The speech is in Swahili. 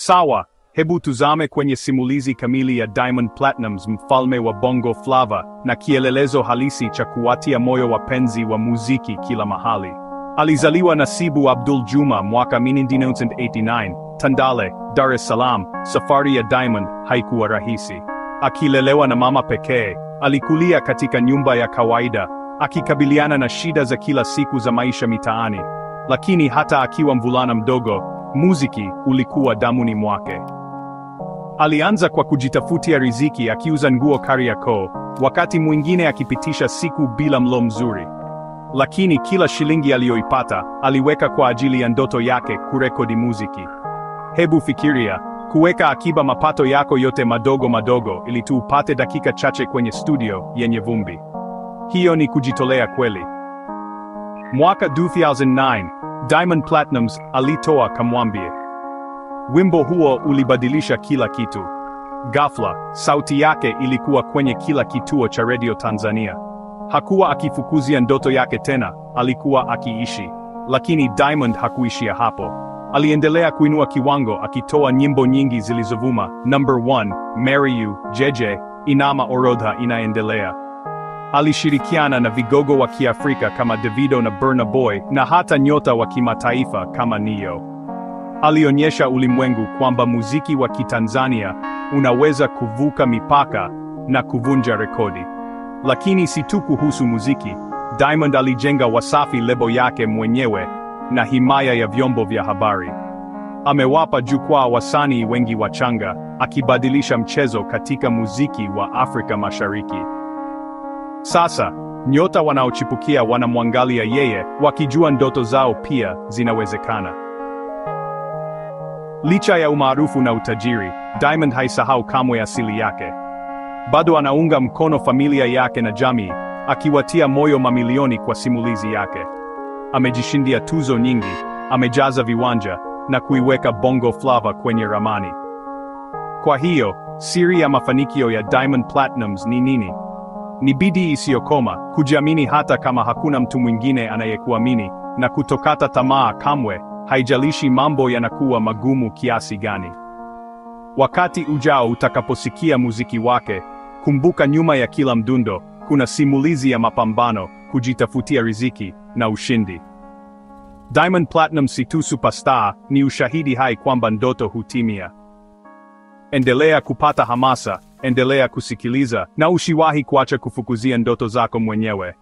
Sawa, hebu tuzame kwenye simulizi kamili ya Diamond Platnumz, mfalme wa Bongo Flava na kielelezo halisi cha kuwatia moyo wapenzi wa muziki kila mahali. Alizaliwa Nasibu Abdul Juma mwaka 1989, Tandale, Dar es Salaam. Safari ya Diamond haikuwa rahisi. Akilelewa na mama pekee, alikulia katika nyumba ya kawaida, akikabiliana na shida za kila siku za maisha mitaani. Lakini hata akiwa mvulana mdogo, muziki ulikuwa damuni mwake. Alianza kwa kujitafutia riziki akiuza nguo Kariakoo, wakati mwingine akipitisha siku bila mlo mzuri. Lakini kila shilingi aliyoipata, aliweka kwa ajili ya ndoto yake, kurekodi muziki. Hebu fikiria, kuweka akiba mapato yako yote madogo madogo ili tu upate dakika chache kwenye studio yenye vumbi. Hiyo ni kujitolea kweli. Mwaka 2009, Diamond Platnumz alitoa Kamwambie. Wimbo huo ulibadilisha kila kitu. Ghafla, sauti yake ilikuwa kwenye kila kituo cha redio Tanzania. Hakuwa akifukuzia ndoto yake tena, alikuwa akiishi. Lakini Diamond hakuishia hapo. Aliendelea kuinua kiwango, akitoa nyimbo nyingi zilizovuma: Number 1, Marry You, Jeje, Inama Orodha Inaendelea. Alishirikiana na vigogo wa Kiafrika kama Davido na Burna Boy, na hata nyota wa kimataifa kama Neo. Alionyesha ulimwengu kwamba muziki wa Kitanzania unaweza kuvuka mipaka na kuvunja rekodi. Lakini si tu kuhusu muziki. Diamond alijenga Wasafi, lebo yake mwenyewe, na himaya ya vyombo vya habari. Amewapa jukwaa wasanii wengi wachanga, akibadilisha mchezo katika muziki wa Afrika Mashariki. Sasa, nyota wanaochipukia wanamwangalia yeye, wakijua ndoto zao pia zinawezekana. Licha ya umaarufu na utajiri, Diamond haisahau kamwe asili yake. Bado anaunga mkono familia yake na jamii, akiwatia moyo mamilioni kwa simulizi yake. Amejishindia tuzo nyingi, amejaza viwanja, na kuiweka Bongo Flava kwenye ramani. Kwa hiyo, siri ya mafanikio ya Diamond Platnumz ni nini? Ni bidii isiyokoma, kujiamini hata kama hakuna mtu mwingine anayekuamini, na kutokata tamaa kamwe, haijalishi mambo yanakuwa magumu kiasi gani. Wakati ujao utakaposikia muziki wake, kumbuka nyuma ya kila mdundo kuna simulizi ya mapambano, kujitafutia riziki na ushindi. Diamond Platnumz si tu superstar, ni ushahidi hai kwamba ndoto hutimia. Endelea kupata hamasa, endelea kusikiliza, na usiwahi kuacha kufukuzia ndoto zako mwenyewe.